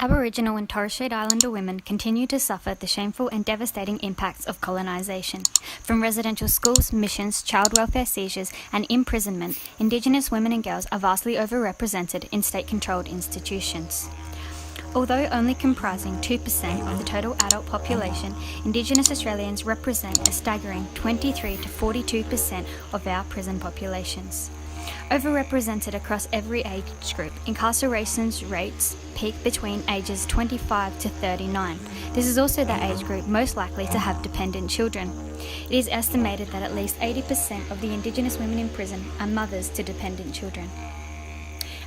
Aboriginal and Torres Strait Islander women continue to suffer the shameful and devastating impacts of colonisation. From residential schools, missions, child welfare seizures and imprisonment, Indigenous women and girls are vastly overrepresented in state-controlled institutions. Although only comprising 2% of the total adult population, Indigenous Australians represent a staggering 23 to 42% of our prison populations. Overrepresented across every age group, incarceration rates peak between ages 25 to 39. This is also the age group most likely to have dependent children. It is estimated that at least 80% of the Indigenous women in prison are mothers to dependent children.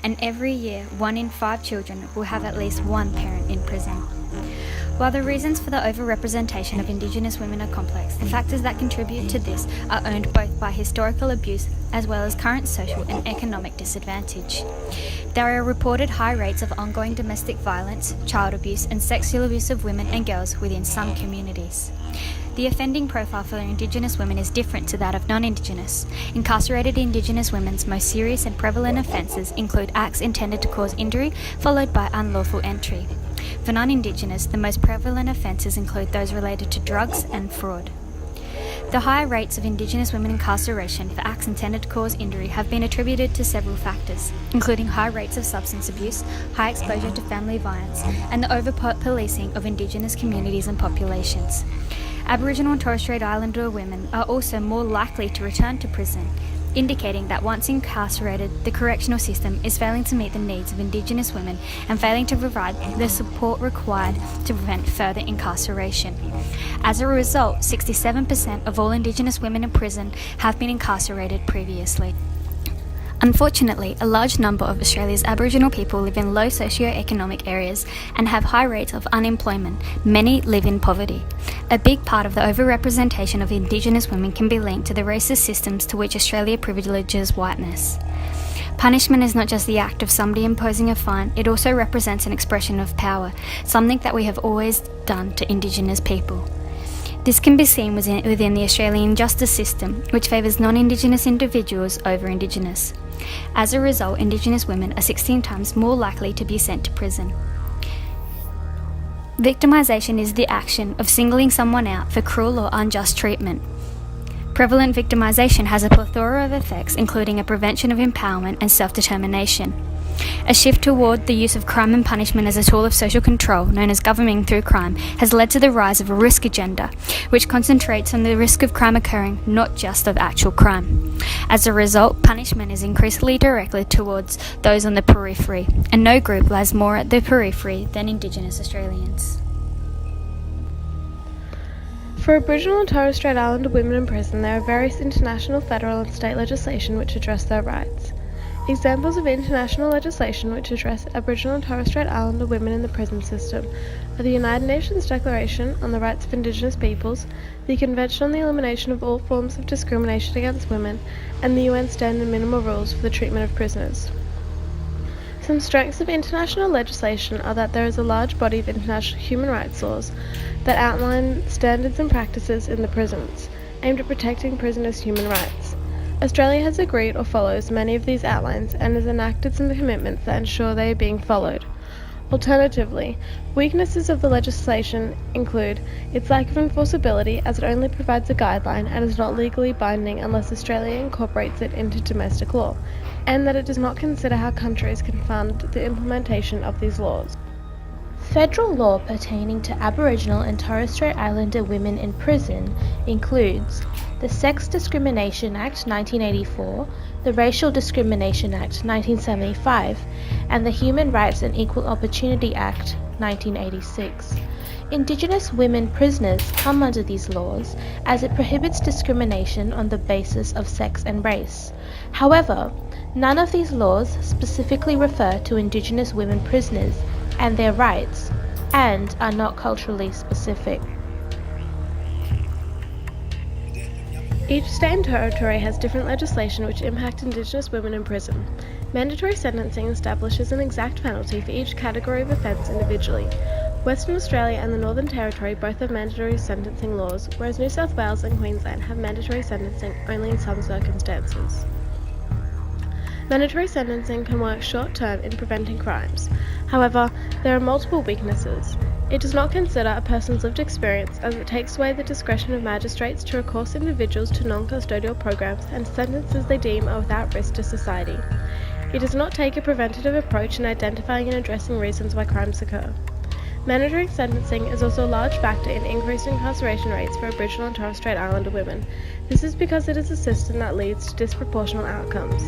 And every year, 1 in 5 children will have at least one parent in prison. While the reasons for the overrepresentation of Indigenous women are complex, the factors that contribute to this are owned both by historical abuse as well as current social and economic disadvantage. There are reported high rates of ongoing domestic violence, child abuse and sexual abuse of women and girls within some communities. The offending profile for Indigenous women is different to that of non-Indigenous. Incarcerated Indigenous women's most serious and prevalent offences include acts intended to cause injury, followed by unlawful entry. For non-Indigenous, the most prevalent offences include those related to drugs and fraud. The high rates of Indigenous women incarceration for acts intended to cause injury have been attributed to several factors, including high rates of substance abuse, high exposure to family violence, and the over-policing of Indigenous communities and populations. Aboriginal and Torres Strait Islander women are also more likely to return to prison, indicating that once incarcerated, the correctional system is failing to meet the needs of Indigenous women and failing to provide the support required to prevent further incarceration. As a result, 67% of all Indigenous women in prison have been incarcerated previously. Unfortunately, a large number of Australia's Aboriginal people live in low socio-economic areas and have high rates of unemployment. Many live in poverty. A big part of the overrepresentation of Indigenous women can be linked to the racist systems to which Australia privileges whiteness. Punishment is not just the act of somebody imposing a fine, it also represents an expression of power, something that we have always done to Indigenous people. This can be seen within the Australian justice system, which favours non-Indigenous individuals over Indigenous. As a result, Indigenous women are 16 times more likely to be sent to prison. Victimisation is the action of singling someone out for cruel or unjust treatment. Prevalent victimisation has a plethora of effects, including a prevention of empowerment and self-determination. A shift toward the use of crime and punishment as a tool of social control, known as governing through crime, has led to the rise of a risk agenda, which concentrates on the risk of crime occurring, not just of actual crime. As a result, punishment is increasingly directed towards those on the periphery, and no group lies more at the periphery than Indigenous Australians. For Aboriginal and Torres Strait Islander women in prison, there are various international, federal and state legislation which address their rights. Examples of international legislation which address Aboriginal and Torres Strait Islander women in the prison system are the United Nations Declaration on the Rights of Indigenous Peoples, the Convention on the Elimination of All Forms of Discrimination Against Women, and the UN Standard Minimal Rules for the Treatment of Prisoners. Some strengths of international legislation are that there is a large body of international human rights laws that outline standards and practices in the prisons, aimed at protecting prisoners' human rights. Australia has agreed or follows many of these outlines and has enacted some commitments that ensure they are being followed. Alternatively, weaknesses of the legislation include its lack of enforceability, as it only provides a guideline and is not legally binding unless Australia incorporates it into domestic law, and that it does not consider how countries can fund the implementation of these laws. Federal law pertaining to Aboriginal and Torres Strait Islander women in prison includes the Sex Discrimination Act 1984, the Racial Discrimination Act 1975, and the Human Rights and Equal Opportunity Act 1986. Indigenous women prisoners come under these laws as it prohibits discrimination on the basis of sex and race. However, none of these laws specifically refer to Indigenous women prisoners and their rights, and are not culturally specific. Each state and territory has different legislation which impact Indigenous women in prison. Mandatory sentencing establishes an exact penalty for each category of offence individually. Western Australia and the Northern Territory both have mandatory sentencing laws, whereas New South Wales and Queensland have mandatory sentencing only in some circumstances. Mandatory sentencing can work short-term in preventing crimes. However, There are multiple weaknesses. It does not consider a person's lived experience, as it takes away the discretion of magistrates to recourse individuals to non-custodial programs and sentences they deem are without risk to society. It does not take a preventative approach in identifying and addressing reasons why crimes occur. Mandatory sentencing is also a large factor in increasing incarceration rates for Aboriginal and Torres Strait Islander women. This is because it is a system that leads to disproportionate outcomes.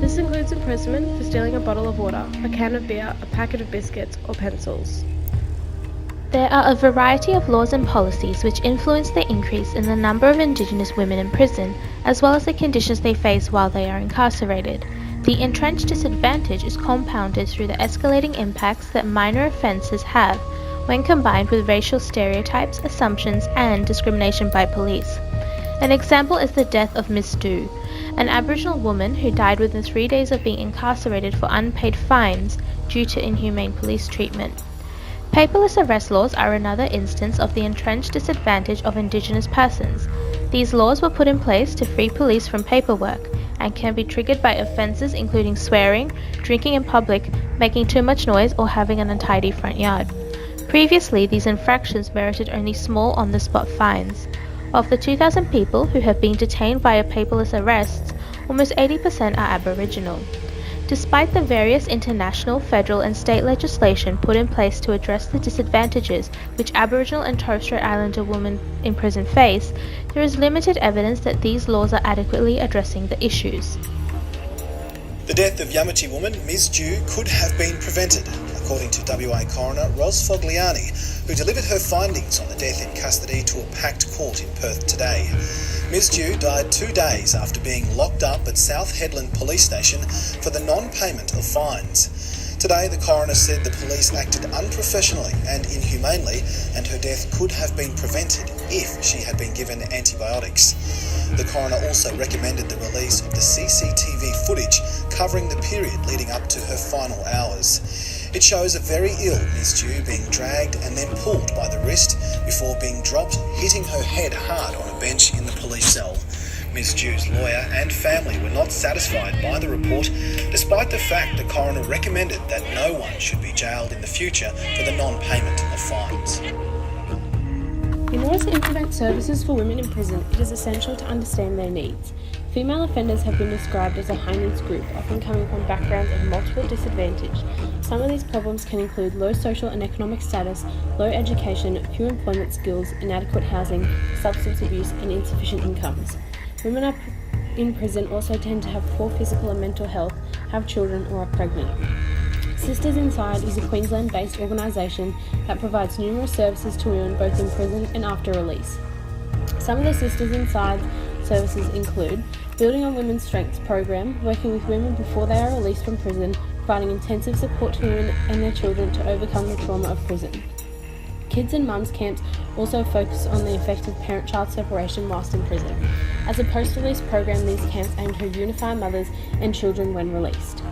This includes imprisonment for stealing a bottle of water, a can of beer, a packet of biscuits, or pencils. There are a variety of laws and policies which influence the increase in the number of Indigenous women in prison, as well as the conditions they face while they are incarcerated. The entrenched disadvantage is compounded through the escalating impacts that minor offences have when combined with racial stereotypes, assumptions, and discrimination by police. An example is the death of Miss Dhu, an Aboriginal woman who died within 3 days of being incarcerated for unpaid fines due to inhumane police treatment. Paperless arrest laws are another instance of the entrenched disadvantage of Indigenous persons. These laws were put in place to free police from paperwork and can be triggered by offences including swearing, drinking in public, making too much noise, or having an untidy front yard. Previously, these infractions merited only small on-the-spot fines. Of the 2,000 people who have been detained via paperless arrests, almost 80% are Aboriginal. Despite the various international, federal and state legislation put in place to address the disadvantages which Aboriginal and Torres Strait Islander women in prison face, there is limited evidence that these laws are adequately addressing the issues. The death of Yamatji woman Ms Dhu could have been prevented, according to WA coroner Ros Fogliani, who delivered her findings on the death in custody to a packed court in Perth today. Ms Dhu died 2 days after being locked up at South Headland Police Station for the non-payment of fines. Today, the coroner said the police acted unprofessionally and inhumanely, and her death could have been prevented if she had been given antibiotics. The coroner also recommended the release of the CCTV footage covering the period leading up to her final hours. It shows a very ill Ms Dhu being dragged and then pulled by the wrist before being dropped, hitting her head hard on a bench in the police cell. Ms Dhu's lawyer and family were not satisfied by the report, despite the fact the coroner recommended that no one should be jailed in the future for the non-payment of fines. In order to implement services for women in prison, it is essential to understand their needs. Female offenders have been described as a high-needs group, often coming from backgrounds of multiple disadvantage. Some of these problems can include low social and economic status, low education, few employment skills, inadequate housing, substance abuse, and insufficient incomes. Women in prison also tend to have poor physical and mental health, have children, or are pregnant. Sisters Inside is a Queensland-based organisation that provides numerous services to women both in prison and after release. Some of the Sisters Inside services include Building on Women's Strengths program, working with women before they are released from prison, providing intensive support to women and their children to overcome the trauma of prison. Kids and Mums camps also focus on the effect of parent-child separation whilst in prison. As a post-release program, these camps aim to unify mothers and children when released.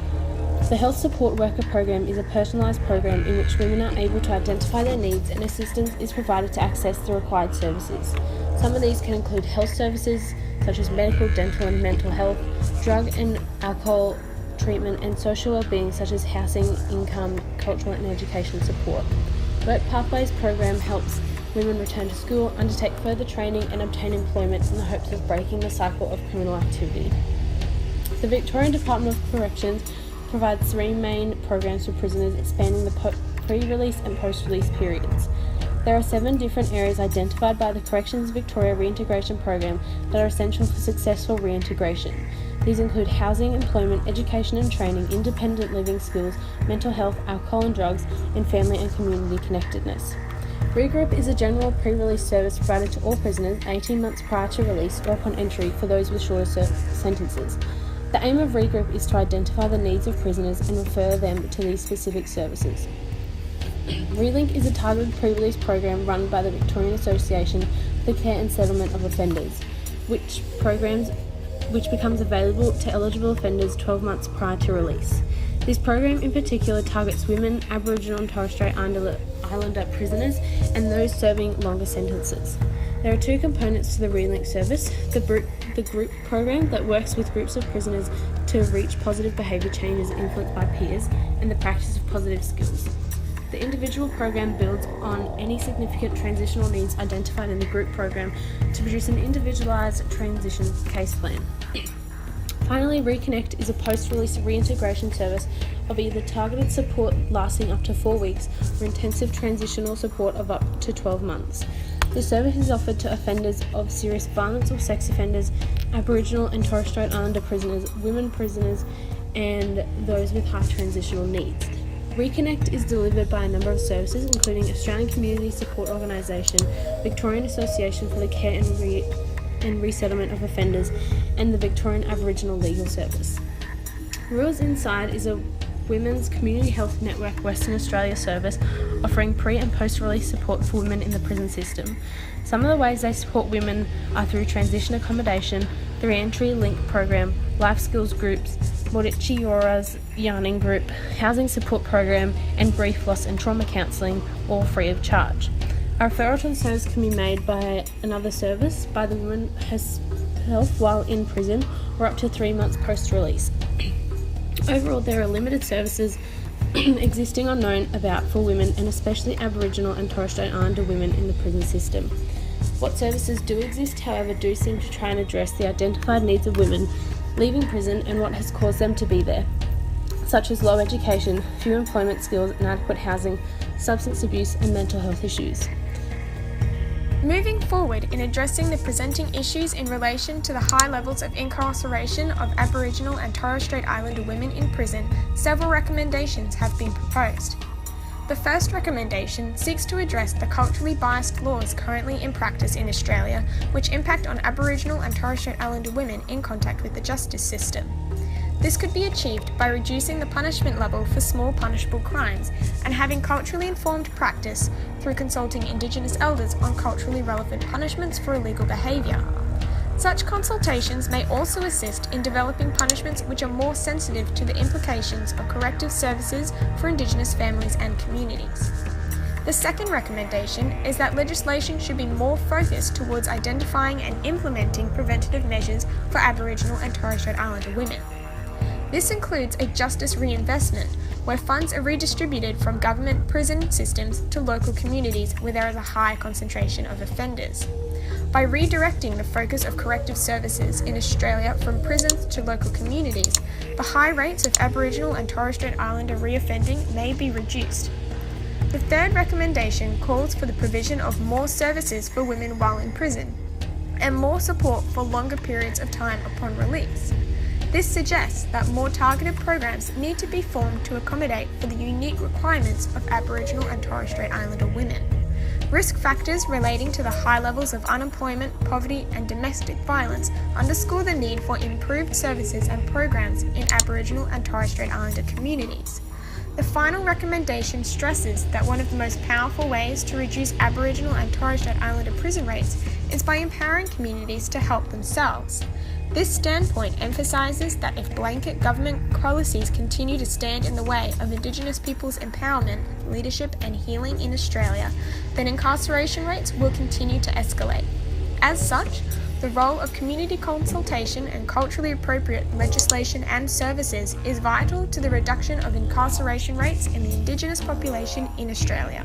The Health Support Worker program is a personalised program in which women are able to identify their needs and assistance is provided to access the required services. Some of these can include health services such as medical, dental and mental health, drug and alcohol treatment and social wellbeing such as housing, income, cultural and education support. Work Pathways program helps women return to school, undertake further training and obtain employment in the hopes of breaking the cycle of criminal activity. The Victorian Department of Corrections provides 3 main programs for prisoners spanning the pre-release and post-release periods. There are 7 different areas identified by the Corrections Victoria Reintegration Program that are essential for successful reintegration. These include housing, employment, education and training, independent living skills, mental health, alcohol and drugs, and family and community connectedness. Regroup is a general pre-release service provided to all prisoners 18 months prior to release or upon entry for those with shorter sentences. The aim of Regroup is to identify the needs of prisoners and refer them to these specific services. Relink is a targeted pre-release program run by the Victorian Association for the Care and Settlement of Offenders, which becomes available to eligible offenders 12 months prior to release. This program in particular targets women, Aboriginal and Torres Strait Islander prisoners and those serving longer sentences. There are 2 components to the Relink service, the group program that works with groups of prisoners to reach positive behaviour changes influenced by peers, and the practice of positive skills. The individual program builds on any significant transitional needs identified in the group program to produce an individualised transition case plan. Finally, Reconnect is a post-release reintegration service of either targeted support lasting up to 4 weeks or intensive transitional support of up to 12 months. The service is offered to offenders of serious violence or sex offenders, Aboriginal and Torres Strait Islander prisoners, women prisoners, and those with high transitional needs. Reconnect is delivered by a number of services, including Australian Community Support Organisation, Victorian Association for the Care and Resettlement of Offenders, and the Victorian Aboriginal Legal Service. Rules Inside is a Women's Community Health Network Western Australia service offering pre- and post-release support for women in the prison system. Some of the ways they support women are through transition accommodation, the Re-Entry Link program, life skills groups, Morichi Yora's yarning group, housing support program, and grief, loss and trauma counselling, all free of charge. A referral to the service can be made by another service, by the woman herself while in prison, or up to 3 months post-release. Overall, there are limited services existing or known about for women, and especially Aboriginal and Torres Strait Islander women in the prison system. What services do exist, however, do seem to try and address the identified needs of women leaving prison and what has caused them to be there, such as low education, few employment skills, inadequate housing, substance abuse, and mental health issues. Moving forward in addressing the presenting issues in relation to the high levels of incarceration of Aboriginal and Torres Strait Islander women in prison, several recommendations have been proposed. The first recommendation seeks to address the culturally biased laws currently in practice in Australia, which impact on Aboriginal and Torres Strait Islander women in contact with the justice system. This could be achieved by reducing the punishment level for small punishable crimes and having culturally informed practice through consulting Indigenous elders on culturally relevant punishments for illegal behaviour. Such consultations may also assist in developing punishments which are more sensitive to the implications of corrective services for Indigenous families and communities. The second recommendation is that legislation should be more focused towards identifying and implementing preventative measures for Aboriginal and Torres Strait Islander women. This includes a justice reinvestment, where funds are redistributed from government prison systems to local communities where there is a high concentration of offenders. By redirecting the focus of corrective services in Australia from prisons to local communities, the high rates of Aboriginal and Torres Strait Islander reoffending may be reduced. The third recommendation calls for the provision of more services for women while in prison, and more support for longer periods of time upon release. This suggests that more targeted programs need to be formed to accommodate for the unique requirements of Aboriginal and Torres Strait Islander women. Risk factors relating to the high levels of unemployment, poverty, and domestic violence underscore the need for improved services and programs in Aboriginal and Torres Strait Islander communities. The final recommendation stresses that one of the most powerful ways to reduce Aboriginal and Torres Strait Islander prison rates is by empowering communities to help themselves. This standpoint emphasises that if blanket government policies continue to stand in the way of Indigenous peoples' empowerment, leadership and healing in Australia, then incarceration rates will continue to escalate. As such, the role of community consultation and culturally appropriate legislation and services is vital to the reduction of incarceration rates in the Indigenous population in Australia.